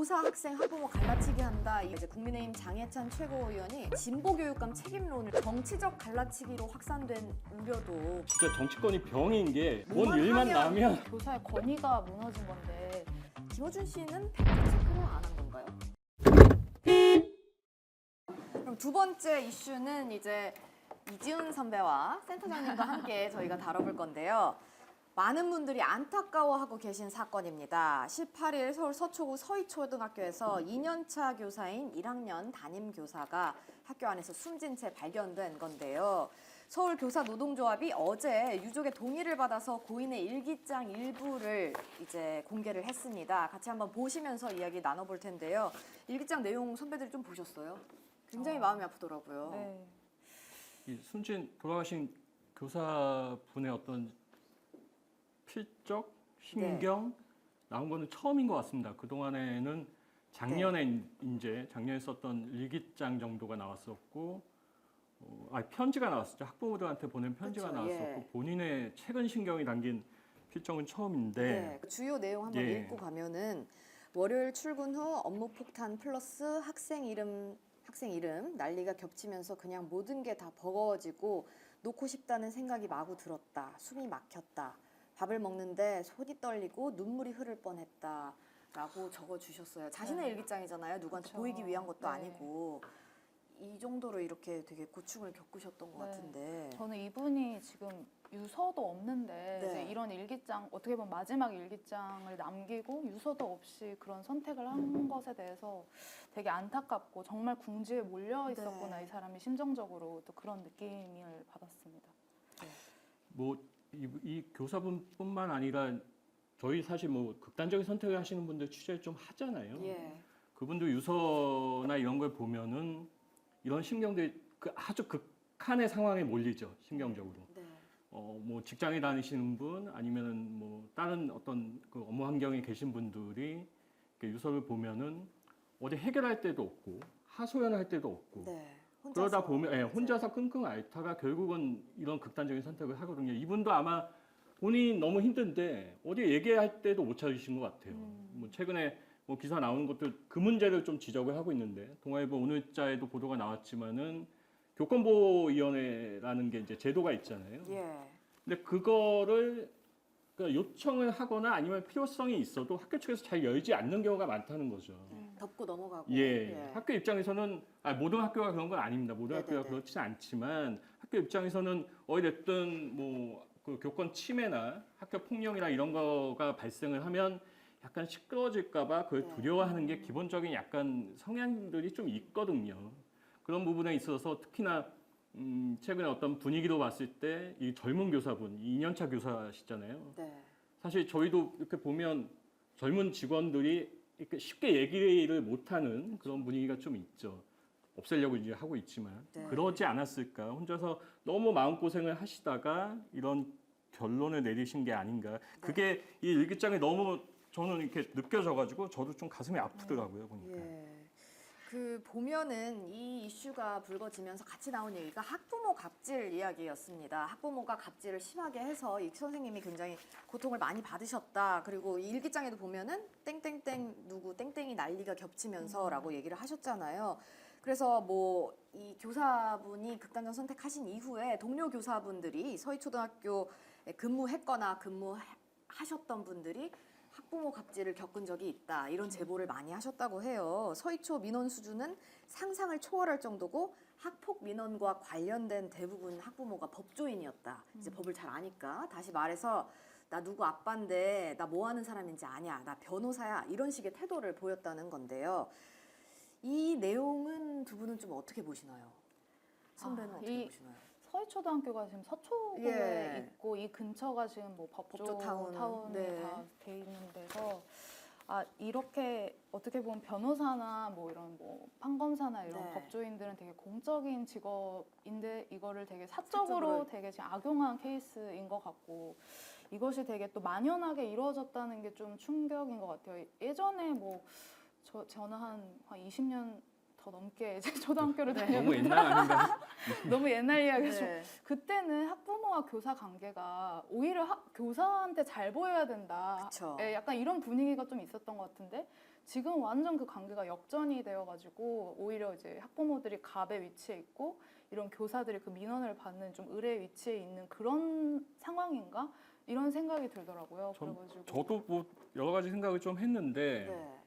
교사, 학생, 학부모 갈라치기 한다. 이제 국민의힘 장해찬 최고위원이 진보교육감 책임론을 정치적 갈라치기로 확산된 우려도. 진짜 정치권이 병인 게 뭔 뭐만 일만 하면 나면 교사의 권위가 무너진 건데 김어준 씨는 팩트 체크를 안 한 건가요? 그럼 두 번째 이슈는 이제 이지훈 선배와 센터장님과 함께 저희가 다뤄볼 건데요. 많은 분들이 안타까워하고 계신 사건입니다. 18일 서울 서초구 서희초등학교에서 2년차 교사인 1학년 담임 교사가 학교 안에서 숨진 채 발견된 건데요. 서울교사노동조합이 어제 유족의 동의를 받아서 고인의 일기장 일부를 이제 공개를 했습니다. 같이 한번 보시면서 이야기 나눠볼 텐데요. 일기장 내용 선배들이 좀 보셨어요? 굉장히 마음이 아프더라고요. 네. 이 숨진 돌아가신 교사분의 어떤 필적, 심경 나온 거는 처음인 것 같습니다. 그동안에는 작년에 작년에 썼던 일기장 정도가 나왔었고 편지가 나왔었죠. 학부모들한테 보낸 편지가 그쵸, 나왔었고 예. 본인의 최근 신경이 담긴 필적은 처음인데 네, 주요 내용 한번 예. 읽고 가면은 월요일 출근 후 업무 폭탄 플러스 학생 이름 난리가 겹치면서 그냥 모든 게 다 버거워지고 놓고 싶다는 생각이 마구 들었다. 숨이 막혔다. 밥을 먹는데 손이 떨리고 눈물이 흐를 뻔했다라고 적어주셨어요. 자신의 네. 일기장이잖아요. 누구한테 그쵸. 보이기 위한 것도 네. 아니고 이 정도로 이렇게 되게 고충을 겪으셨던 것 네. 같은데. 저는 이분이 지금 유서도 없는데 네. 이제 이런 일기장 어떻게 보면 마지막 일기장을 남기고 유서도 없이 그런 선택을 한 것에 대해서 되게 안타깝고 정말 궁지에 몰려 있었구나 네. 이 사람이 심정적으로 또 그런 느낌을 받았습니다. 뭐 이 교사분뿐만 아니라 저희 사실 뭐 극단적인 선택을 하시는 분들 취재를 좀 하잖아요. 예. 그분도 유서나 이런 걸 보면은 이런 심경들이 아주 극한의 상황에 몰리죠. 심경적으로. 네. 뭐 직장에 다니시는 분 아니면은 뭐 다른 어떤 그 업무 환경에 계신 분들이 이렇게 유서를 보면은 어디 해결할 때도 없고 하소연할 때도 없고 네. 그러다 보면 이제. 혼자서 끙끙 앓다가 결국은 이런 극단적인 선택을 하거든요. 이분도 아마 본인이 너무 힘든데 어디 얘기할 때도 못 찾으신 것 같아요. 뭐 최근에 뭐 기사 나오는 것도 그 문제를 좀 지적을 하고 있는데 동아일보 오늘자에도 보도가 나왔지만은 교권보호위원회라는 게 이제 제도가 있잖아요. 예. 근데 그거를 그러니까 요청을 하거나 아니면 필요성이 있어도 학교 측에서 잘 열지 않는 경우가 많다는 거죠. 덮고 넘어가고. 예. 학교 입장에서는 모든 학교가 그런 건 아닙니다. 모든 학교가 네네네. 그렇지는 않지만 학교 입장에서는 어찌됐든 뭐 그 교권 침해나 학교 폭력이나 이런 거가 발생을 하면 약간 시끄러워질까봐 그걸 네. 두려워하는 게 기본적인 약간 성향들이 좀 있거든요. 그런 부분에 있어서 특히나 최근에 어떤 분위기로 봤을 때 이 젊은 교사분, 2년차 교사시잖아요. 네. 사실 저희도 이렇게 보면 젊은 직원들이 이렇게 쉽게 얘기를 못하는 그런 분위기가 좀 있죠. 없애려고 이제 하고 있지만 네. 그러지 않았을까. 혼자서 너무 마음고생을 하시다가 이런 결론을 내리신 게 아닌가. 그게 이 일기장에 너무 저는 이렇게 느껴져가지고 저도 좀 가슴이 아프더라고요 보니까. 예. 그 보면은 이 이슈가 불거지면서 같이 나온 얘기가 학부모 갑질 이야기였습니다. 학부모가 갑질을 심하게 해서 이 선생님이 굉장히 고통을 많이 받으셨다. 그리고 이 일기장에도 보면은 땡땡땡 누구 땡땡이 난리가 겹치면서라고 얘기를 하셨잖아요. 그래서 뭐 이 교사분이 극단적 선택하신 이후에 동료 교사분들이 서희초등학교에 근무했거나 근무하셨던 분들이 학부모 갑질을 겪은 적이 있다. 이런 제보를 많이 하셨다고 해요. 서희초 민원 수준은 상상을 초월할 정도고 학폭 민원과 관련된 대부분 학부모가 법조인이었다. 이제 법을 잘 아니까. 다시 말해서 나 누구 아빠인데 나 뭐 하는 사람인지 아냐. 나 변호사야. 이런 식의 태도를 보였다는 건데요. 이 내용은 두 분은 좀 어떻게 보시나요? 선배는 어떻게 보시나요? 서희초등학교가 지금 서초구에 예. 있고 이 근처가 지금 뭐 법조타운에 네. 다 돼 있는 데서 이렇게 어떻게 보면 변호사나 뭐 이런 뭐 판검사나 이런 네. 법조인들은 되게 공적인 직업인데 이거를 되게 사적으로. 사적으로 되게 지금 악용한 케이스인 것 같고 이것이 되게 또 만연하게 이루어졌다는 게 좀 충격인 것 같아요. 예전에 뭐 저는 한 20년 더 넘게 이제 초등학교를 네. 다녔는데 너무 옛날 아닌가? 너무 옛날 이야기죠. 네. 그때는 학부모와 교사 관계가 오히려 교사한테 잘 보여야 된다. 그쵸. 예, 약간 이런 분위기가 좀 있었던 것 같은데 지금 완전 그 관계가 역전이 되어가지고 오히려 이제 학부모들이 갑의 위치에 있고 이런 교사들이 그 민원을 받는 좀 을의 위치에 있는 그런 상황인가 이런 생각이 들더라고요. 그래가지고 저도 뭐 여러 가지 생각을 좀 했는데 네.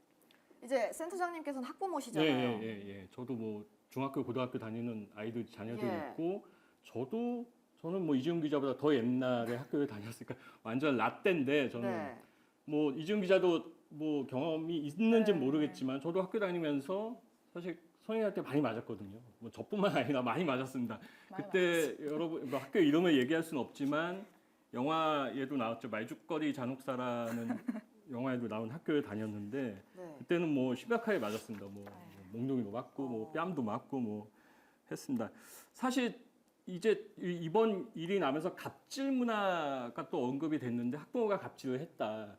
이제 센터장님께서는 학부모시잖아요. 예. 저도 뭐 중학교, 고등학교 다니는 아이들 자녀들 예. 있고 저는 뭐 이지훈 기자보다 더 옛날에 학교에 다녔으니까 완전 라떼인데 저는 네. 뭐 이지훈 기자도 뭐 경험이 있는지 는 네. 모르겠지만 저도 학교 다니면서 사실 선생님한테 많이 맞았거든요. 뭐 저뿐만 아니라 많이 맞았습니다. 많이 그때 여러분 뭐 학교 이름을 얘기할 수는 없지만 영화에도 나왔죠. 말죽거리 잔혹사라는 영화에도 나온 학교에 다녔는데 네. 그때는 뭐 심각하게 맞았습니다. 뭐 몽둥이도 맞고 뭐 뺨도 맞고 뭐 했습니다. 사실 이제 이번 일이 나면서 갑질 문화가 또 언급이 됐는데 학부모가 갑질을 했다.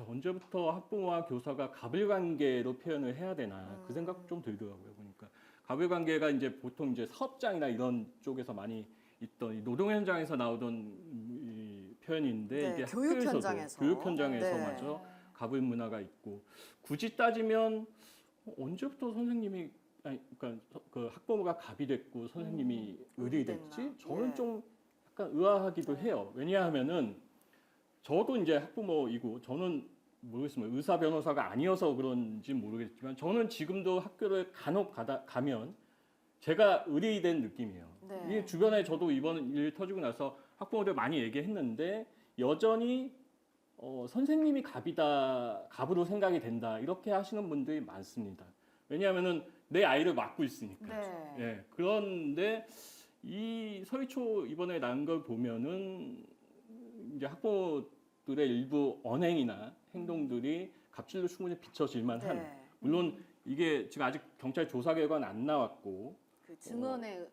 언제부터 학부모와 교사가 갑을 관계로 표현을 해야 되나 그 생각 좀 들더라고요. 보니까 갑을 관계가 이제 보통 이제 사업장이나 이런 쪽에서 많이 있던 이 노동 현장에서 나오던 이 표현인데 네, 이게 교육 학교에서도 현장에서. 교육 현장에서 네. 마저 갑을 문화가 있고 굳이 따지면 언제부터 선생님이 그러니까 그 학부모가 갑이 됐고 선생님이 을이 됐나? 됐지? 저는 예. 좀 약간 의아하기도 해요. 왜냐하면은 저도 이제 학부모이고 저는 모르겠습니다. 의사 변호사가 아니어서 그런지 모르겠지만 저는 지금도 학교를 간혹 가면 제가 을이 된 느낌이에요. 네. 이게 주변에 저도 이번 일 터지고 나서 학부모들 많이 얘기했는데 여전히 선생님이 갑으로 생각이 된다 이렇게 하시는 분들이 많습니다. 왜냐하면은 내 아이를 맡고 있으니까. 네. 예. 그런데 이 서희초 이번에 난 걸 보면은 이제 학부모들의 일부 언행이나 행동들이 갑질로 충분히 비춰질만 한. 네. 물론 이게 지금 아직 경찰 조사 결과는 안 나왔고, 그 증언의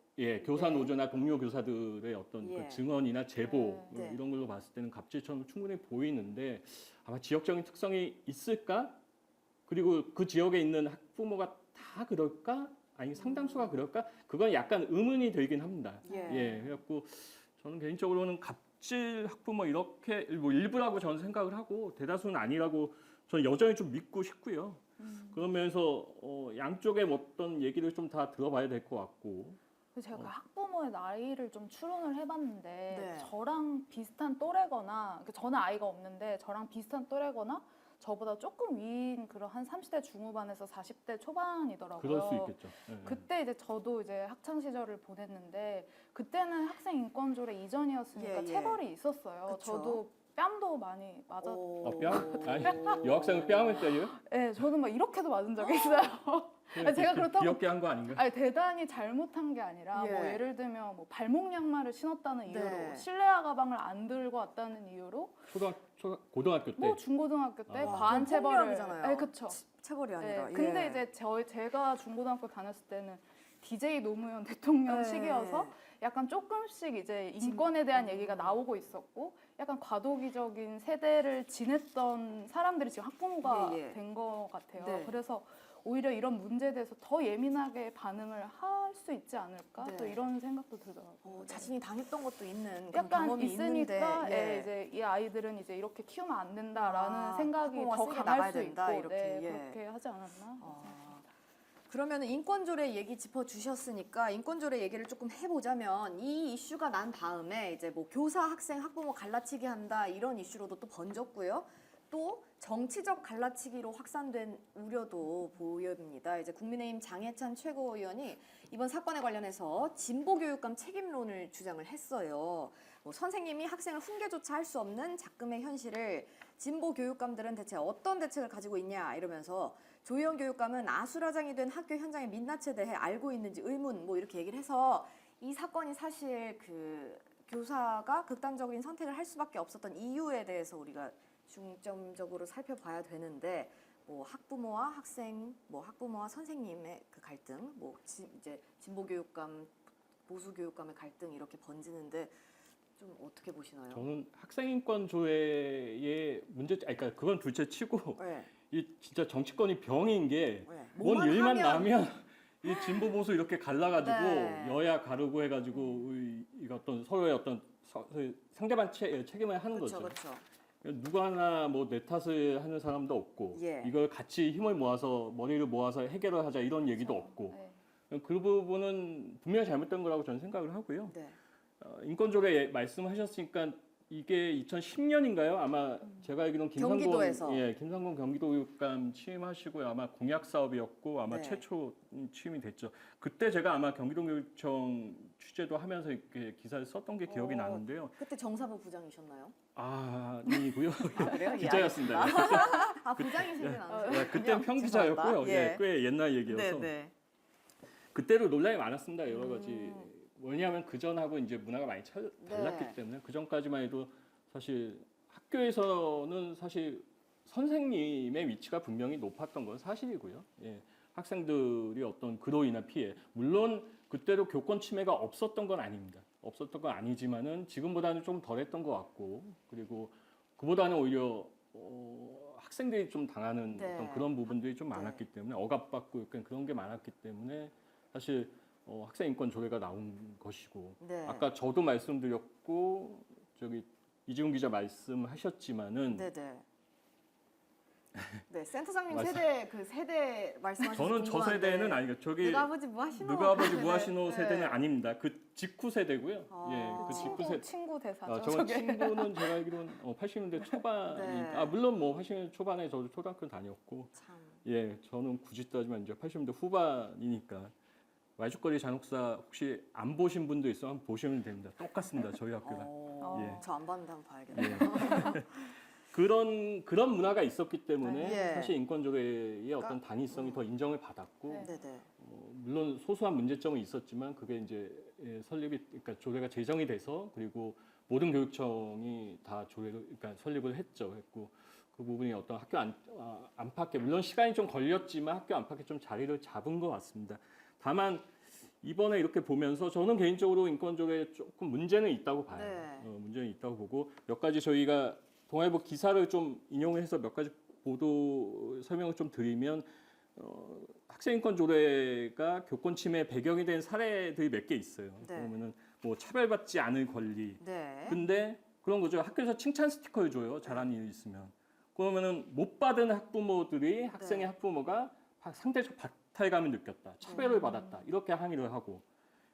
교사 네. 노조나 동료 교사들의 어떤 예. 그 증언이나 제보 네. 이런 걸로 봤을 때는 갑질처럼 충분히 보이는데 아마 지역적인 특성이 있을까? 그리고 그 지역에 있는 학부모가 다 그럴까? 아니 상당수가 그럴까? 그건 약간 의문이 들긴 합니다. 예. 그래갖고 저는 개인적으로는 갑질 학부모 이렇게 뭐 일부라고 저는 생각을 하고 대다수는 아니라고 저는 여전히 좀 믿고 싶고요. 그러면서 양쪽의 어떤 얘기를 좀 다 들어봐야 될 것 같고. 그래서 제가 그 학부모의 나이를 좀 추론을 해봤는데 네. 저랑 비슷한 또래거나 저는 아이가 없는데 저랑 비슷한 또래거나 저보다 조금 위인 그런 한 30대 중후반에서 40대 초반이더라고요. 그럴 수 있겠죠. 예. 그때 이제 저도 이제 학창 시절을 보냈는데 그때는 학생 인권조례 이전이었으니까 예. 체벌이 있었어요. 그쵸. 저도 뺨도 많이 맞았. 뺨? 아니, 여학생은 뺨을 때려요? 네, 저는 막 이렇게도 맞은 적이 있어요. 아니, 제가 그렇다고 귀엽게 한 거 아닌가? 아니 대단히 잘못한 게 아니라 예. 뭐 예를 들면 뭐 발목 양말을 신었다는 이유로 네. 실내화 가방을 안 들고 왔다는 이유로 고등학교 때. 뭐 중고등학교 때 아. 과한 체벌을 폭력이잖아요. 네, 그렇죠. 체벌이 아니라. 네, 근데 예. 이제 제가 중고등학교 다녔을 때는 DJ 노무현 대통령 네. 시기여서 약간 조금씩 이제 인권에 대한 얘기가 나오고 있었고 약간 과도기적인 세대를 지냈던 사람들이 지금 학부모가 예. 된 것 같아요. 네. 그래서 오히려 이런 문제에 대해서 더 예민하게 반응을 할 수 있지 않을까 네. 또 이런 생각도 들더라고요. 자신이 당했던 것도 있는 그런 약간 경험이 있으니까 있는데 예, 이제 이 아이들은 이제 이렇게 키우면 안 된다라는 아, 생각이 학부모가 더 세게 강할 나가야 수 된다, 있고 이렇게, 네, 예. 그렇게 하지 않았나 생각합니다. 그러면 인권조례 얘기 짚어주셨으니까 인권조례 얘기를 조금 해보자면 이 이슈가 난 다음에 이제 뭐 교사, 학생, 학부모 갈라치기 한다 이런 이슈로도 또 번졌고요. 또 정치적 갈라치기로 확산된 우려도 보입니다. 이제 국민의힘 장해찬 최고위원이 이번 사건에 관련해서 진보교육감 책임론을 주장을 했어요. 뭐 선생님이 학생을 훈계조차 할 수 없는 작금의 현실을 진보교육감들은 대체 어떤 대책을 가지고 있냐 이러면서 조희연 교육감은 아수라장이 된 학교 현장의 민낯에 대해 알고 있는지 의문 뭐 이렇게 얘기를 해서 이 사건이 사실 그 교사가 극단적인 선택을 할 수밖에 없었던 이유에 대해서 우리가 중점적으로 살펴봐야 되는데 뭐 학부모와 학생, 뭐 학부모와 선생님의 그 갈등, 뭐 이제 진보교육감, 보수교육감의 갈등 이렇게 번지는데 좀 어떻게 보시나요? 저는 학생인권 조례의 문제, 그러니까 그건 둘째 치고 네. 이 진짜 정치권이 병인 게 네. 뭔 뭐만 일만 하면- 나면 이 진보 보수 이렇게 갈라가지고 네. 여야 가르고 해가지고 이 어떤 서로의 어떤 상대방 책임을 하는 그렇죠, 거죠. 그렇죠. 누가 하나 뭐 내 탓을 하는 사람도 없고 예. 이걸 같이 힘을 모아서 머리를 모아서 해결을 하자 이런 얘기도 없고 네. 그 부분은 분명히 잘못된 거라고 저는 생각을 하고요. 네. 인권조례 말씀하셨으니까 이게 2010년인가요? 아마 제가 알기로는 경기도에서. 김상곤 경기도육감 취임하시고 아마 공약 사업이었고 아마 네. 최초 취임이 됐죠. 그때 제가 아마 경기도교육청 취재도 하면서 이렇게 기사를 썼던 게 기억이 나는데요. 그때 정사부 부장이셨나요? 아니고요. 아, 그래요? 예, 기자였습니다. 아, 부장이시진 않으세요? 네, 그때 평기자였고요. 죄송합니다. 예, 꽤 옛날 얘기여서 네. 그때도 논란이 많았습니다. 여러 가지. 왜냐하면 그 전하고 이제 문화가 많이 달랐기 네. 때문에 그 전까지만 해도 사실 학교에서는 사실 선생님의 위치가 분명히 높았던 건 사실이고요. 예, 학생들이 어떤 그로 인한 피해, 물론 그때도 교권 침해가 없었던 건 아닙니다. 없었던 건 아니지만은 지금보다는 좀 덜했던 것 같고, 그리고 그보다는 오히려 학생들이 좀 당하는 네. 어떤 그런 부분들이 좀 네. 많았기 때문에 억압받고 약간 그런 게 많았기 때문에 사실 학생 인권 조례가 나온 것이고, 네. 아까 저도 말씀드렸고 저기 이지훈 기자 말씀하셨지만은 네네. 네, 센터장님 말씀- 세대 말씀하셔서 저는 저 궁금한데. 세대는 아니고 저기 누가 아버지 뭐 하시노? 누가 아버지 네. 무하시노 네. 세대는 아닙니다. 그 직후 세대고요. 아. 예, 그 직후 세대. 친구 대사죠. 저는 저게. 친구는 제가 알기로는 80년대 초반, 네. 물론 뭐 80년대 초반에 저도 초등학교 다녔고, 참. 예, 저는 굳이 따지면 이제 80년대 후반이니까 말죽거리 잔혹사 혹시 안 보신 분도 있으면 한번 보시면 됩니다. 똑같습니다. 저희 학교가. 예. 저 안 봤는데 한번 봐야겠네요. 예. 그런 문화가 있었기 때문에 예. 사실 인권조례의 어떤 당위성이 더 인정을 받았고, 네. 네네. 물론 소소한 문제점은 있었지만 그게 이제 설립이, 그러니까 조례가 제정이 돼서 그리고 모든 교육청이 다 조례를, 그러니까 설립을 했고 그 부분이 어떤 학교 안팎에, 물론 시간이 좀 걸렸지만 학교 안팎에 좀 자리를 잡은 것 같습니다. 다만 이번에 이렇게 보면서 저는 개인적으로 인권조례에 조금 문제는 있다고 봐요. 네. 문제는 있다고 보고, 몇 가지 저희가 동아일보 기사를 좀 인용해서 몇 가지 보도 설명을 좀 드리면, 학생인권조례가 교권 침해 배경이 된 사례들이 몇 개 있어요. 네. 그러면은 뭐 차별받지 않을 권리. 네. 근데 그런 거죠. 학교에서 칭찬 스티커를 줘요. 잘한 일이 있으면. 그러면은 못 받은 학부모들이, 학생의 네. 학부모가 상대적 박탈감을 느꼈다, 차별을 받았다, 이렇게 항의를 하고,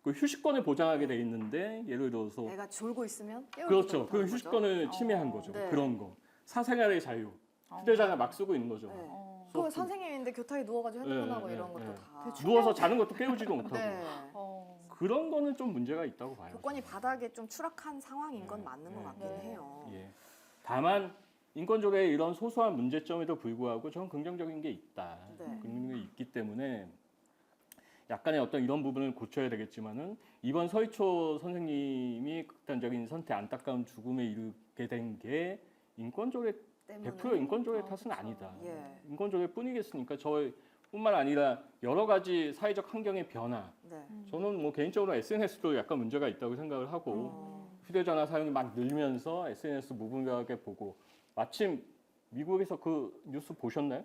그 휴식권을 보장하게 돼 있는데 예를 들어서 애가 졸고 있으면 깨우지 그렇죠. 못하는 그 거죠? 휴식권을 침해한 거죠. 네. 그런 거. 사생활의 자유. 휴대전화 막 쓰고 있는 거죠. 네. 어. 그 선생님인데 교탁에 누워가지고 핸드폰 네, 하고 네, 이런 것도 네. 다. 누워서 자는 것도 깨우지도 못하고. 네. 어. 그런 거는 좀 문제가 있다고 봐요. 교권이 바닥에 좀 추락한 상황인 건 네, 맞는 네, 것 같긴 네. 해요. 예. 다만 인권조례의 이런 소소한 문제점에도 불구하고 저는 긍정적인 게 있다. 네. 긍정적인 게 있기 때문에 약간의 어떤 이런 부분을 고쳐야 되겠지만은, 이번 서희초 선생님이 극단적인 선택, 안타까운 죽음에 이르게 된 게 인권조례, 때문에. 100% 인권조례 탓은 그쵸. 아니다. 예. 인권조례 뿐이겠으니까 저뿐만 아니라 여러 가지 사회적 환경의 변화. 네. 저는 뭐 개인적으로 SNS도 약간 문제가 있다고 생각을 하고, 휴대전화 사용이 막 늘면서 SNS 무분별하게 보고, 마침 미국에서 그 뉴스 보셨나요?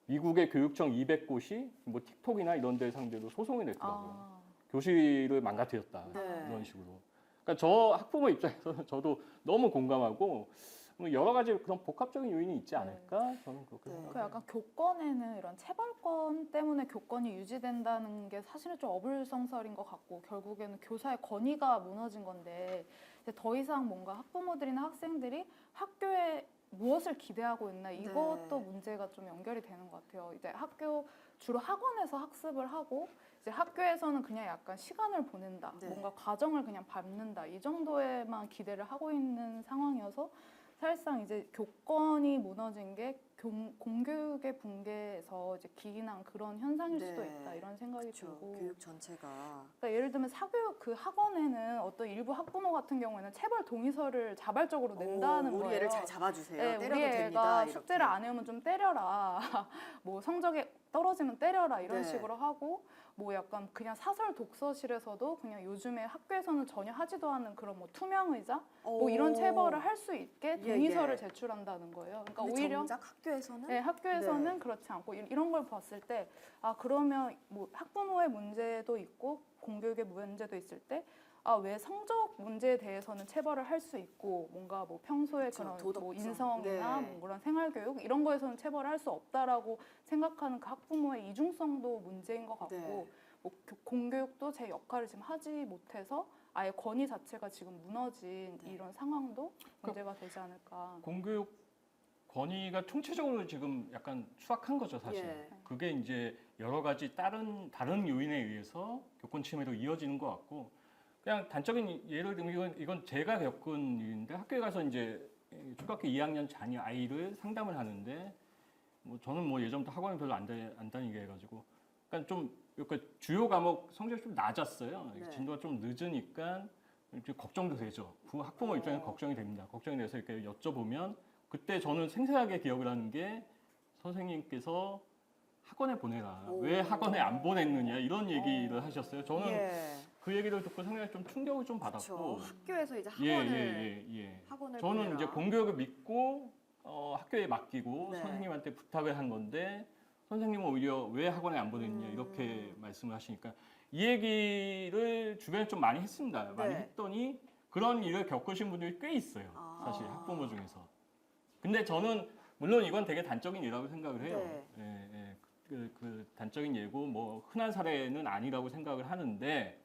미국의 교육청 200곳이 뭐 틱톡이나 이런 데 상대로 소송을 냈더라고요. 아. 교실을 망가뜨렸다. 네. 이런 식으로. 그러니까 저 학부모 입장에서는 저도 너무 공감하고, 뭐 여러 가지 그런 복합적인 요인이 있지 않을까? 저는 그렇게 네. 생각합니다. 그 약간 교권에는 이런 체벌권 때문에 교권이 유지된다는 게 사실은 좀 어불성설인 것 같고, 결국에는 교사의 권위가 무너진 건데, 이제 더 이상 뭔가 학부모들이나 학생들이 학교에 무엇을 기대하고 있나, 이것도 문제가 좀 연결이 되는 것 같아요. 이제 주로 학원에서 학습을 하고, 이제 학교에서는 그냥 약간 시간을 보낸다, 네. 뭔가 과정을 그냥 밟는다, 이 정도에만 기대를 하고 있는 상황이어서, 사실상 이제 교권이 무너진 게 공교육의 붕괴에서 이제 기인한 그런 현상일 수도 네. 있다, 이런 생각이 그렇죠. 들고. 교육 전체가. 그러니까 예를 들면 사교육 그 학원에는 어떤 일부 학부모 같은 경우에는 체벌 동의서를 자발적으로 낸다는 우리 거예요. 애를 잘 잡아주세요. 네, 때려도 우리 애가 됩니다. 이렇게. 숙제를 안 해오면 좀 때려라. 뭐 성적이 떨어지면 때려라, 이런 네. 식으로 하고, 뭐 약간 그냥 사설 독서실에서도 그냥 요즘에 학교에서는 전혀 하지도 않은 그런 뭐 투명 의자, 뭐 이런 체벌을 할 수 있게 예, 동의서를 예. 제출한다는 거예요. 그러니까 근데 오히려 정작 학교에서는 네, 학교에서는 네. 그렇지 않고, 이런 걸 봤을 때, 그러면 뭐 학부모의 문제도 있고 공교육의 문제도 있을 때, 왜 성적 문제에 대해서는 체벌을 할 수 있고 뭔가 뭐 평소에 그쵸, 그런 뭐 도덕성. 인성이나 네. 뭐 그런 생활교육 이런 거에서는 체벌을 할 수 없다라고 생각하는 그 학부모의 이중성도 문제인 것 같고 네. 뭐 공교육도 제 역할을 지금 하지 못해서 아예 권위 자체가 지금 무너진 네. 이런 상황도 문제가 되지 않을까. 공교육 권위가 총체적으로 지금 약간 추락한 거죠, 사실. 예. 그게 이제 여러 가지 다른 요인에 의해서 교권 침해로 이어지는 것 같고, 그냥 단적인 예를 들면 이건 제가 겪은 일인데, 학교에 가서 이제 초등학교 2학년 자녀 아이를 상담을 하는데, 뭐 저는 뭐 예전부터 학원을 별로 안 다니게 해가지고, 그러니까 좀 이렇게 주요 과목 성적이 좀 낮았어요. 네. 진도가 좀 늦으니까 이렇게 걱정도 되죠. 학부모 입장에서 걱정이 됩니다. 걱정이 돼서 이렇게 여쭤보면, 그때 저는 생생하게 기억을 하는 게 선생님께서 학원에 보내라. 오. 왜 학원에 안 보냈느냐 이런 얘기를 하셨어요. 저는 예. 그 얘기를 듣고 상당히 좀 충격을 좀 그쵸. 받았고, 학교에서 이제 예, 학원을 예. 학원을 저는 보내라. 이제 공교육을 믿고 학교에 맡기고 네. 선생님한테 부탁을 한 건데 선생님은 오히려 왜 학원에 안 보냈냐 이렇게 말씀을 하시니까 이 얘기를 주변에 좀 많이 했습니다. 많이 네. 했더니 그런 일을 겪으신 분들이 꽤 있어요. 사실 아. 학부모 중에서. 근데 저는 물론 이건 되게 단적인 예라고 생각을 해요. 네. 예. 그 단적인 예고 뭐 흔한 사례는 아니라고 생각을 하는데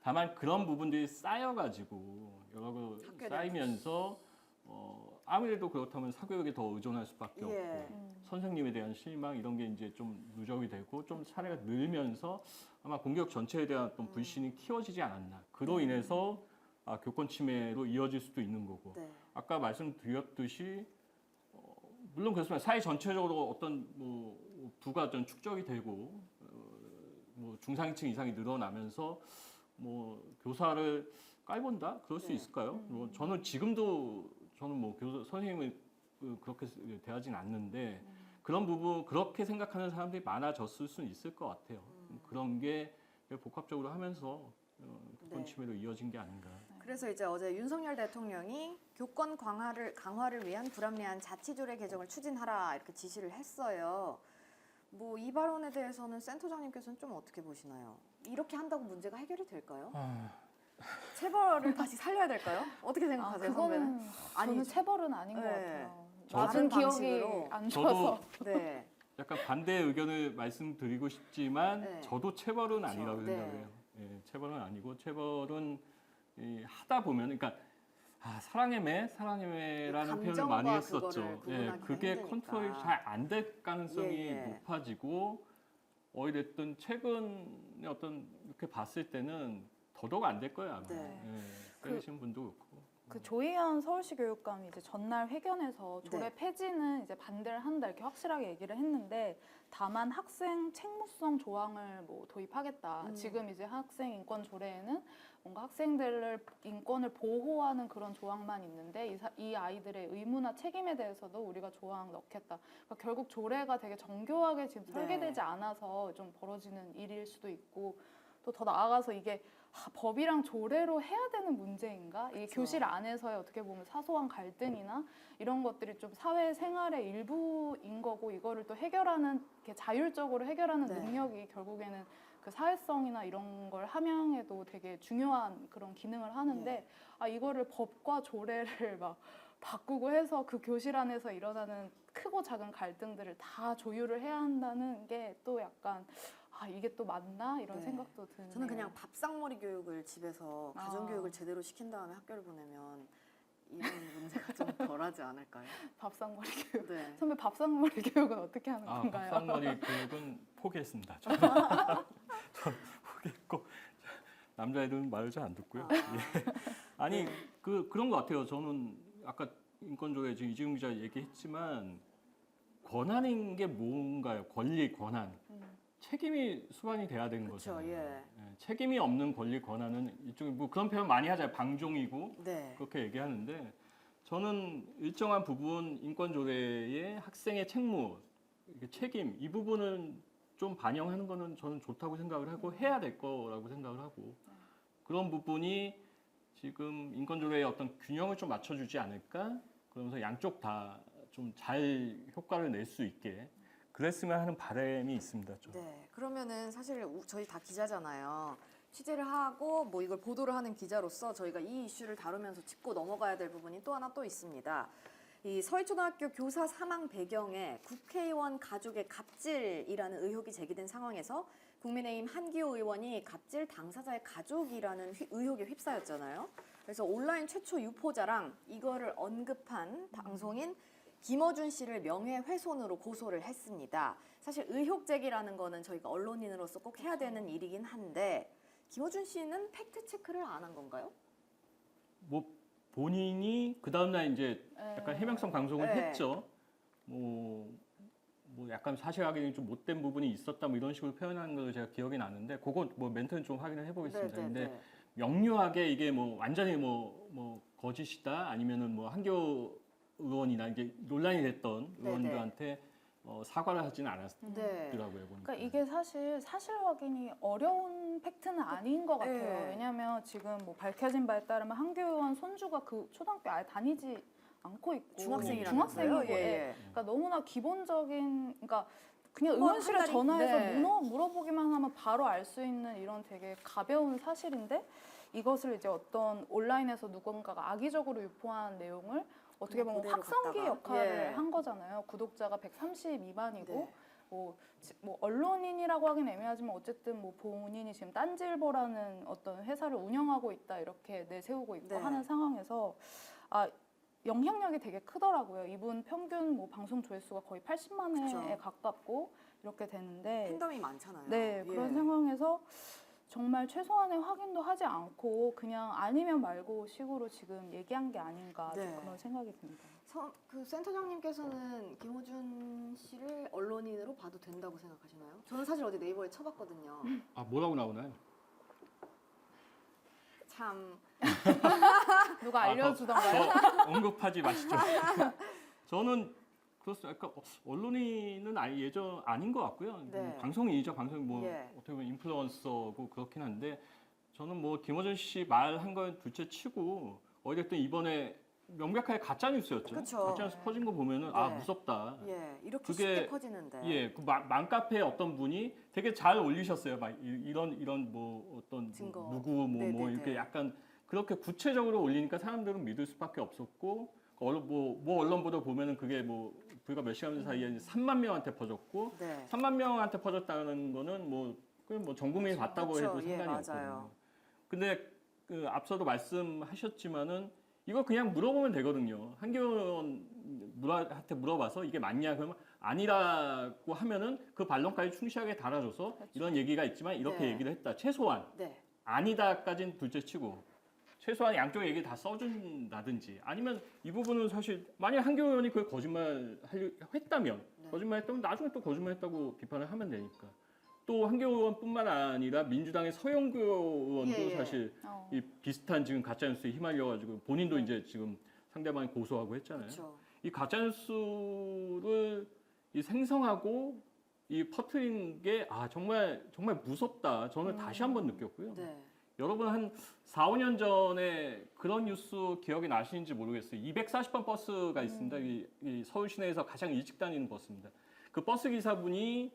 다만 그런 부분들이 쌓여가지고 여러 거 학교에 쌓이면서 아무래도 그렇다면 사교육에 더 의존할 수밖에 없고 예. 선생님에 대한 실망 이런 게 이제 좀 누적이 되고 좀 사례가 늘면서 아마 공교육 전체에 대한 어떤 불신이 키워지지 않았나. 그로 인해서 교권 침해로 이어질 수도 있는 거고. 네. 아까 말씀드렸듯이 물론 그렇지만 사회 전체적으로 어떤 뭐 부가 좀 축적이 되고 뭐 중상층 이상이 늘어나면서 뭐 교사를 깔본다 그럴 수 네. 있을까요? 뭐 저는 지금도 저는 뭐 교사 선생님을 그렇게 대하진 않는데 그런 부분 그렇게 생각하는 사람들이 많아졌을 수는 있을 것 같아요. 그런 게 복합적으로 하면서 교권 네. 침해로 이어진 게 아닌가. 그래서 이제 어제 윤석열 대통령이 교권 강화를 위한 불합리한 자치조례 개정을 추진하라 이렇게 지시를 했어요. 뭐 이 발언에 대해서는 센터장님께서는 좀 어떻게 보시나요? 이렇게 한다고 문제가 해결이 될까요? 체벌을 다시 살려야 될까요? 어떻게 생각하세요, 선배는? 그거는 저는 아니죠. 체벌은 아닌 것 네. 같아요. 저도- 맞은 다른 기억이 방식으로. 안 저도 좋아서. 네. 약간 반대의 의견을 말씀드리고 싶지만 네. 저도 체벌은 그렇죠. 아니라고 네. 생각해요. 예, 체벌은 아니고 체벌은 하다 보면 그러니까 사랑의 매라는 표현을 감정과 많이 그거를 했었죠. 예, 구분하기가 그게 힘드니까. 컨트롤이 잘 안 될 가능성이 예. 높아지고 어찌됐든 최근에 어떤 이렇게 봤을 때는 더더욱 안 될 거예요 아마. 네. 그러시는 분도 그렇고. 그 조희연 서울시 교육감이 이제 전날 회견에서 조례 네. 폐지는 이제 반대를 한다 이렇게 확실하게 얘기를 했는데 다만 학생 책무성 조항을 뭐 도입하겠다. 지금 이제 학생 인권 조례에는 뭔가 학생들을 인권을 보호하는 그런 조항만 있는데 이 아이들의 의무나 책임에 대해서도 우리가 조항 넣겠다. 그러니까 결국 조례가 되게 정교하게 지금 네. 설계되지 않아서 좀 벌어지는 일일 수도 있고 또 더 나아가서 이게 법이랑 조례로 해야 되는 문제인가? 이게 그쵸. 교실 안에서의 어떻게 보면 사소한 갈등이나 이런 것들이 좀 사회 생활의 일부인 거고 이거를 또 해결하는 이렇게 자율적으로 해결하는 네. 능력이 결국에는 그 사회성이나 이런 걸 함양에도 되게 중요한 그런 기능을 하는데 이거를 법과 조례를 막 바꾸고 해서 그 교실 안에서 일어나는 크고 작은 갈등들을 다 조율을 해야 한다는 게 또 약간 이게 또 맞나 이런 네. 생각도 드네요. 저는 그냥 밥상머리 교육을 집에서 가정교육을 제대로 시킨 다음에 학교를 보내면 이런 문제가 좀 덜하지 않을까요? 밥상머리 교육. 네. 선배 밥상머리 교육은 어떻게 하는 건가요? 밥상머리 교육은 포기했습니다. 저는 포기했고 남자애들은 말을 잘 안 듣고요. 아니 네. 그런 것 같아요. 저는 아까 인권조례 지금 이지훈 기자 얘기했지만 권한인 게 뭔가요? 권리, 권한. 책임이 수반이 돼야 되는 그쵸, 거잖아요. 예. 책임이 없는 권리, 권한은 이쪽에 뭐 그런 표현 많이 하잖아요. 방종이고 네. 그렇게 얘기하는데 저는 일정한 부분 인권조례의 학생의 책무, 이게 책임 이 부분은 좀 반영하는 거는 저는 좋다고 생각을 하고 해야 될 거라고 생각을 하고 그런 부분이 지금 인권조례의 어떤 균형을 좀 맞춰주지 않을까? 그러면서 양쪽 다 좀 잘 효과를 낼 수 있게 그랬으면 하는 바람이 있습니다. 좀. 네. 그러면은 사실 저희 다 기자잖아요. 취재를 하고 뭐 이걸 보도를 하는 기자로서 저희가 이 이슈를 다루면서 짚고 넘어가야 될 부분이 또 하나 또 있습니다. 이 서울초등학교 교사 사망 배경에 국회의원 가족의 갑질이라는 의혹이 제기된 상황에서 국민의힘 한기호 의원이 갑질 당사자의 가족이라는 의혹에 휩싸였잖아요. 그래서 온라인 최초 유포자랑 이거를 언급한 방송인 김어준 씨를 명예훼손으로 고소를 했습니다. 사실 의혹 제기라는 거는 저희가 언론인으로서 꼭 해야 되는 일이긴 한데 김어준 씨는 팩트 체크를 안 한 건가요? 뭐 본인이 그 다음날 이제 약간 해명성 방송을 네. 했죠. 뭐 약간 사실 확인이 좀 못된 부분이 있었다 뭐 이런 식으로 표현한 걸 제가 기억이 나는데 그거 뭐 멘트는 좀 확인을 해보겠습니다. 근데 명료하게 이게 뭐 완전히 뭐 거짓이다 아니면은 뭐 한교 의원이나 이게 논란이 됐던 의원들한테 사과를 하지는 않았더라고요. 보니까. 그러니까 이게 사실 확인이 어려운 팩트는 아닌 것 같아요. 네. 왜냐하면 지금 뭐 밝혀진 바에 따르면 한교 의원 손주가 그 초등학교 아예 다니지 않고 있고 중학생이라면서요? 중학생이고, 예. 그러니까 너무나 기본적인, 그러니까 그냥 뭐 의원실에 한 가지, 전화해서 네. 물어보기만 하면 바로 알 수 있는 이런 되게 가벼운 사실인데 이것을 이제 어떤 온라인에서 누군가가 악의적으로 유포한 내용을 어떻게 보면 그대로 확성기 갖다가. 역할을 예. 한 거잖아요. 구독자가 130 미만이고 네. 뭐 언론인이라고 하긴 애매하지만 어쨌든 뭐 본인이 지금 딴지일보라는 어떤 회사를 운영하고 있다 이렇게 내세우고 있고 네. 하는 상황에서 영향력이 되게 크더라고요. 이분 평균 뭐 방송 조회수가 거의 80만 회에 그쵸. 가깝고 이렇게 되는데 팬덤이 많잖아요. 네, 예. 그런 상황에서 정말 최소한의 확인도 하지 않고 그냥 아니면 말고 식으로 지금 얘기한 게 아닌가 좀 네. 그런 생각이 듭니다. 그 센터장님께서는 김호준 씨를 언론인으로 봐도 된다고 생각하시나요? 저는 사실 어제 네이버에 쳐봤거든요. 아 뭐라고 나오나요? 참 누가 알려주던가요? 더 언급하지 마시죠. 저는 그렇습니다. 그러니까 언론인은 예전 아닌 것 같고요. 네. 방송인이죠. 방송 뭐 예. 어떻게 보면 인플루언서고 그렇긴 한데 저는 뭐 김어준 씨 말한 건 둘째 치고 어쨌든 이번에 명백하게 가짜 뉴스였죠. 그쵸. 가짜 뉴스 퍼진 거 보면은 네. 무섭다. 예, 이렇게 그게- 쉽게 퍼지는데. 예, 그 맘카페에 어떤 분이 되게 잘 올리셨어요. 막 이런 뭐 어떤 증거. 뭐 누구 뭐 네네네. 이렇게 약간 그렇게 구체적으로 올리니까 사람들은 믿을 수밖에 없었고 뭐 언론 보도 보면은 그게 뭐 불과 몇 시간 사이에 3만 명한테 퍼졌고 네. 3만 명한테 퍼졌다는 거는 그냥 뭐 전 국민이 봤다고 그쵸. 해도 예, 상관이 맞아요. 없거든요. 근데 그 앞서도 말씀하셨지만은 이거 그냥 물어보면 되거든요. 한교원한테 물어봐서 이게 맞냐 그러면 아니라고 하면은 그 반론까지 충실하게 달아줘서 이런 얘기가 있지만 이렇게 네. 얘기를 했다. 최소한 네. 아니다까지는 둘째치고 최소한 양쪽 얘기 다 써준다든지 아니면 이 부분은 사실 만약 한교 의원이 그걸 거짓말 했다면 네. 거짓말했다면 나중에 또 거짓말했다고 비판을 하면 되니까 또 한교 의원뿐만 아니라 민주당의 서영교 의원도 예, 예. 사실 이 비슷한 지금 가짜뉴스에 휘말려가지고 본인도 이제 지금 상대방이 고소하고 했잖아요. 그렇죠. 이 가짜뉴스를 이 생성하고 이 퍼뜨린 게 정말 무섭다. 저는 다시 한번 느꼈고요. 네. 여러분 한 4, 5년 전에 그런 뉴스 기억이 나시는지 모르겠어요. 240번 버스가 있습니다. 이 서울 시내에서 가장 일찍 다니는 버스입니다. 그 버스 기사분이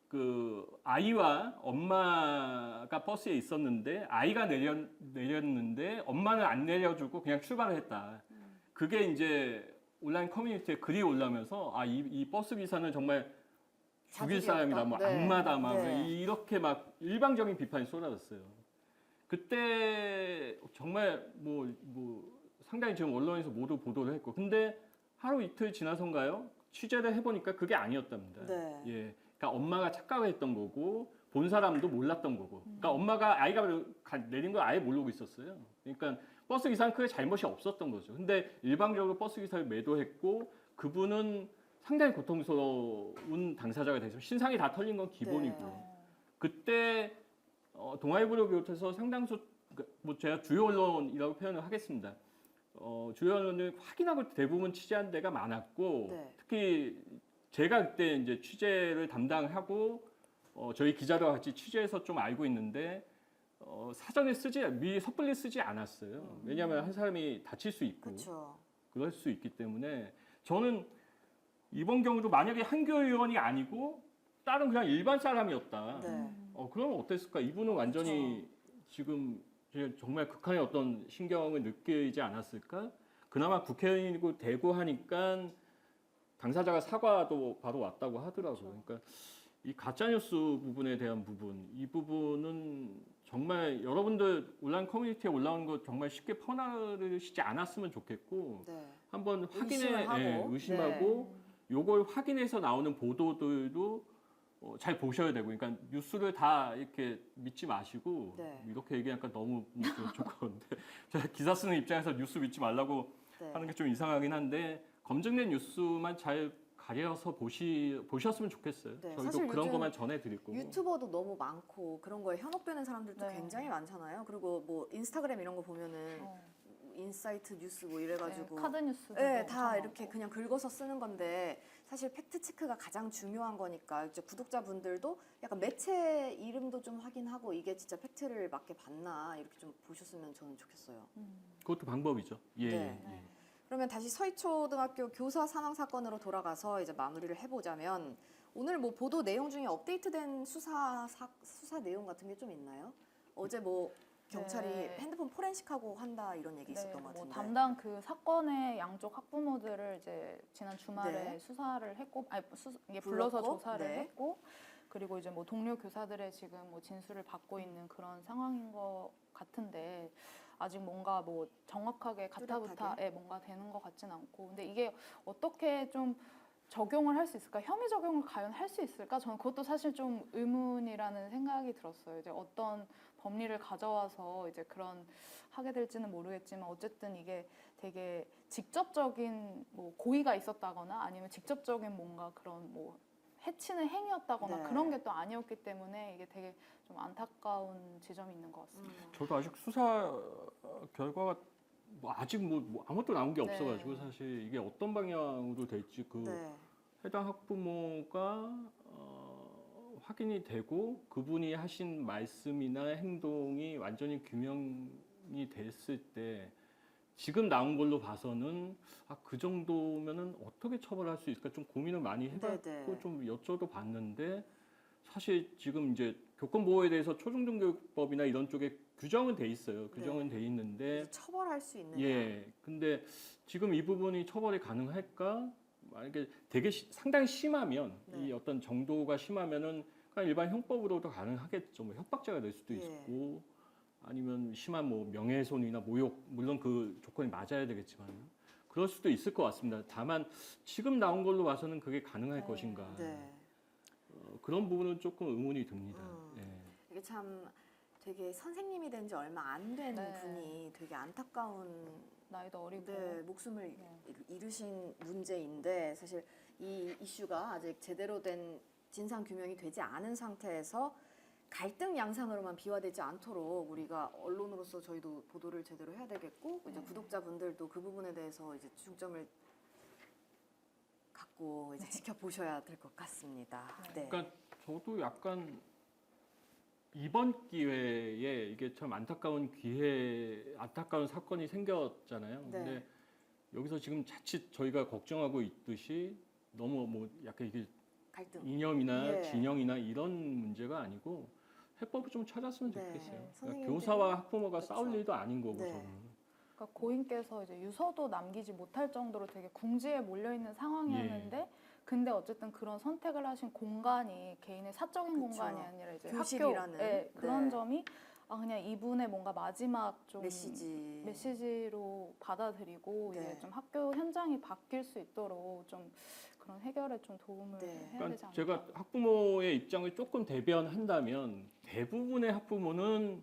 그 아이와 엄마가 버스에 있었는데 아이가 내렸는데 엄마는 안 내려주고 그냥 출발을 했다. 그게 이제 온라인 커뮤니티에 글이 올라오면서 이 버스 기사는 정말 죽일 사람이다, 뭐 네. 악마다, 막 네. 이렇게 막 일방적인 비판이 쏟아졌어요. 그때 정말 뭐 상당히 지금 언론에서 모두 보도를 했고, 근데 하루 이틀 지나서인가요? 취재를 해보니까 그게 아니었답니다. 네. 예, 그러니까 엄마가 착각을 했던 거고 본 사람도 몰랐던 거고, 그러니까 엄마가 아이가 내린 걸 아예 모르고 있었어요. 그러니까 버스 기사는 크게 잘못이 없었던 거죠. 근데 일방적으로 버스 기사를 매도했고 그분은 상당히 고통스러운 당사자가 돼서 신상이 다 털린 건 기본이고 네. 그때 동아일보를 비롯해서 상당수 뭐 제가 주요 언론이라고 표현을 하겠습니다. 주요 언론을 확인하고 대부분 취재한 데가 많았고 네. 특히 제가 그때 이제 취재를 담당하고 저희 기자들과 같이 취재해서 좀 알고 있는데 사전에 미리 섣불리 쓰지 않았어요. 왜냐하면 한 사람이 다칠 수 있고 그렇죠. 그럴 수 있기 때문에 저는 이번 경우도 만약에 한교 의원이 아니고 다른 그냥 일반 사람이었다. 네. 그러면 어땠을까? 이분은 완전히 지금 정말 극한의 어떤 신경을 느끼지 않았을까? 그나마 국회의원이고 되고 하니까 당사자가 사과도 바로 왔다고 하더라고요. 그러니까 이 가짜뉴스 부분에 대한 부분, 이 부분은 정말 여러분들 온라인 커뮤니티에 올라오는 거 정말 쉽게 퍼나르시지 않았으면 좋겠고 네. 한번 의심을 하고. 의심하고 요걸 확인해서 나오는 보도들도 잘 보셔야 되고, 그러니까 뉴스를 다 이렇게 믿지 마시고 네. 이렇게 얘기하니까 너무 좀 좋은데 제가 기사 쓰는 입장에서 뉴스 믿지 말라고 네. 하는 게 좀 이상하긴 한데 검증된 뉴스만 잘 가려서 보셨으면 좋겠어요. 네, 저희도 사실 그런 요즘 것만 전해드릴 거고. 유튜버도 너무 많고 그런 거에 현혹되는 사람들도 네. 굉장히 많잖아요. 그리고 뭐 인스타그램 이런 거 보면은 인사이트 뉴스 뭐 이래가지고 카드 뉴스 네, 다 이렇게 그냥 긁어서 쓰는 건데 사실 팩트 체크가 가장 중요한 거니까 이제 구독자분들도 약간 매체 이름도 좀 확인하고 이게 진짜 팩트를 맞게 봤나 이렇게 좀 보셨으면 저는 좋겠어요. 그것도 방법이죠. 예, 네. 예. 그러면 다시 서희초등학교 교사 사망 사건으로 돌아가서 이제 마무리를 해보자면 오늘 뭐 보도 내용 중에 업데이트된 수사 내용 같은 게 좀 있나요? 어제 뭐 경찰이 네. 핸드폰 포렌식하고 한다 이런 얘기 있었던 것 뭐 같은데. 담당 그 사건의 양쪽 학부모들을 이제 지난 주말에 네. 수사를 했고, 이게 불러서 불렀고, 조사를 네. 했고, 그리고 이제 뭐 동료 교사들의 지금 뭐 진술을 받고 있는 그런 상황인 것 같은데 아직 뭔가 뭐 정확하게 가타부타에 뚜렷하게? 뭔가 되는 것 같진 않고, 근데 이게 어떻게 좀 적용을 할 수 있을까? 혐의 적용을 과연 할 수 있을까? 저는 그것도 사실 좀 의문이라는 생각이 들었어요. 이제 어떤 법리를 가져와서 이제 그런 하게 될지는 모르겠지만 어쨌든 이게 되게 직접적인 뭐 고의가 있었다거나 아니면 직접적인 뭔가 그런 뭐 해치는 행위였다거나 네. 그런 게 또 아니었기 때문에 이게 되게 좀 안타까운 지점이 있는 것 같습니다. 저도 아직 수사 결과가 뭐 아직 뭐 아무것도 나온 게 네. 없어가지고 사실 이게 어떤 방향으로 될지 그 네. 해당 학부모가 확인이 되고 그분이 하신 말씀이나 행동이 완전히 규명이 됐을 때 지금 나온 걸로 봐서는 그 정도면은 어떻게 처벌할 수 있을까 좀 고민을 많이 해봤고 네네. 좀 여쭤도 봤는데 사실 지금 이제 교권보호에 대해서 초중등교육법이나 이런 쪽에 규정은 돼 있어요. 규정은 돼 있는데 이제 처벌할 수 있느냐. 예. 근데 지금 이 부분이 처벌이 가능할까? 만약에 되게 상당히 심하면 네. 이 어떤 정도가 심하면은 그냥 일반 형법으로도 가능하겠죠. 뭐 협박죄가 될 수도 예. 있고 아니면 심한 뭐 명예훼손이나 모욕 물론 그 조건이 맞아야 되겠지만 그럴 수도 있을 것 같습니다. 다만 지금 나온 걸로 봐서는 그게 가능할 네. 것인가? 네. 그런 부분은 조금 의문이 듭니다. 예. 이게 참 되게 선생님이 된 지 얼마 안 된 네. 분이 되게 안타까운 나이도 어리고 네, 목숨을 네. 잃으신 문제인데 사실 이 이슈가 아직 제대로 된 진상 규명이 되지 않은 상태에서 갈등 양상으로만 비화되지 않도록 우리가 언론으로서 저희도 보도를 제대로 해야 되겠고 이제 구독자분들도 그 부분에 대해서 이제 중점을 갖고 이제 지켜보셔야 될 것 같습니다. 네. 그러니까 저도 약간 이번 기회에 이게 참 안타까운 안타까운 사건이 생겼잖아요. 네. 근데 여기서 지금 자칫 저희가 걱정하고 있듯이 너무 뭐 약간 이게 갈등. 이념이나 예. 진영이나 이런 문제가 아니고 해법을 좀 찾았으면 네. 좋겠어요. 그러니까 선생님들이- 교사와 학부모가 그렇죠. 싸울 일도 아닌 거고 네. 저는. 그러니까 고인께서 이제 유서도 남기지 못할 정도로 되게 궁지에 몰려 있는 상황이었는데 예. 근데 어쨌든 그런 선택을 하신 공간이 개인의 사적인 그쵸. 공간이 아니라 이제 교실이라는. 학교 그런 네. 점이 그냥 이분의 뭔가 마지막 좀 메시지로 받아들이고 네. 이제 좀 학교 현장이 바뀔 수 있도록 좀 그런 해결에 좀 도움을 네. 해야 되지 그러니까 않을까. 제가 학부모의 입장을 조금 대변한다면 대부분의 학부모는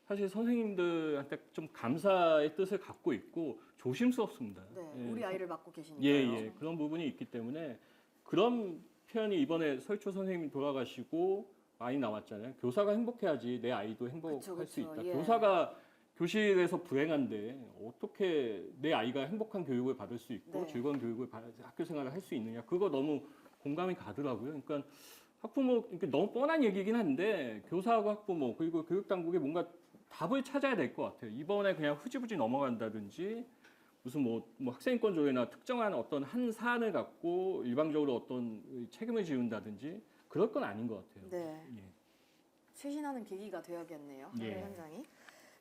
사실 선생님들한테 좀 감사의 뜻을 갖고 있고 조심스럽습니다. 네, 예. 우리 아이를 맡고 계시니까요. 예, 그런 부분이 있기 때문에 그런 표현이 이번에 설초 선생님이 돌아가시고 많이 나왔잖아요. 교사가 행복해야지 내 아이도 행복할 그쵸, 수 있다. 예. 교사가 교실에서 불행한데 어떻게 내 아이가 행복한 교육을 받을 수 있고 네. 즐거운 교육을 학교 생활을 할 수 있느냐. 그거 너무 공감이 가더라고요. 그러니까 학부모 너무 뻔한 얘기긴 한데 교사하고 학부모 그리고 교육당국이 뭔가 답을 찾아야 될 것 같아요. 이번에 그냥 흐지부지 넘어간다든지 무슨 뭐 학생인권 조례나 특정한 어떤 한 사안을 갖고 일방적으로 어떤 책임을 지운다든지 그럴 건 아닌 것 같아요. 네. 예. 쇄신하는 계기가 되어야겠네요. 예. 현장이.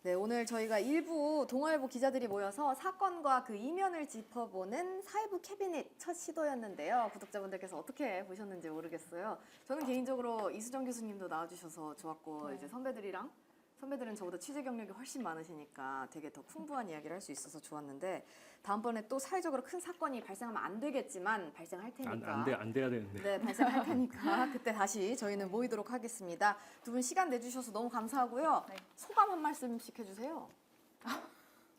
네, 오늘 저희가 일부 동아일보 기자들이 모여서 사건과 그 이면을 짚어보는 사회부 캐비닛 첫 시도였는데요. 구독자분들께서 어떻게 보셨는지 모르겠어요. 저는 개인적으로 이수정 교수님도 나와주셔서 좋았고 네. 이제 선배들은 저보다 취재 경력이 훨씬 많으시니까 되게 더 풍부한 이야기를 할 수 있어서 좋았는데 다음번에 또 사회적으로 큰 사건이 발생하면 안 되겠지만 발생할 테니까 안 돼야 되는데. 네, 발생할 테니까 그때 다시 저희는 모이도록 하겠습니다. 두 분 시간 내주셔서 너무 감사하고요. 네. 소감 한 말씀씩 해주세요.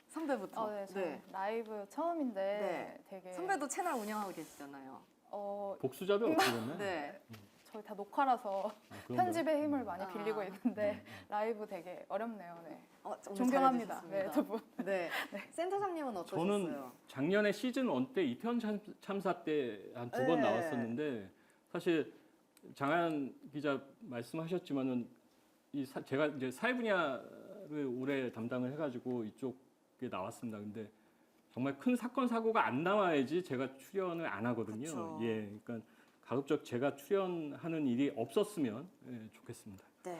선배부터. 네, 저 라이브 처음인데 네. 되게 선배도 채널 운영하고 계시잖아요. 복수자들 어떻게 됐나요? 네. 저희 다 녹화라서 아, 그런가요? 편집의 힘을 많이 빌리고 아. 있는데 라이브 되게 어렵네요. 네. 오늘 존경합니다. 잘해주셨습니다. 네, 두 분. 네. 센터장님은 어떠셨어요? 저는 작년에 시즌 1 때 이태원 참사 때 한 두 번 네. 나왔었는데 사실 장한 기자 말씀하셨지만은 제가 이제 사회 분야를 오래 담당을 해가지고 이쪽에 나왔습니다. 근데 정말 큰 사건 사고가 안 나와야지 제가 출연을 안 하거든요. 그쵸. 예, 그러니까 가급적 제가 출연하는 일이 없었으면 좋겠습니다. 네.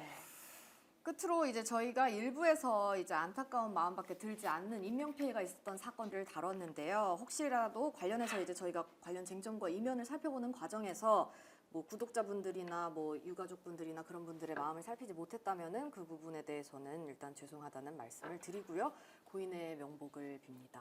끝으로 이제 저희가 일부에서 이제 안타까운 마음밖에 들지 않는 인명피해가 있었던 사건들을 다뤘는데요. 혹시라도 관련해서 이제 저희가 관련 쟁점과 이면을 살펴보는 과정에서 뭐 구독자분들이나 뭐 유가족분들이나 그런 분들의 마음을 살피지 못했다면은 그 부분에 대해서는 일단 죄송하다는 말씀을 드리고요. 고인의 명복을 빕니다.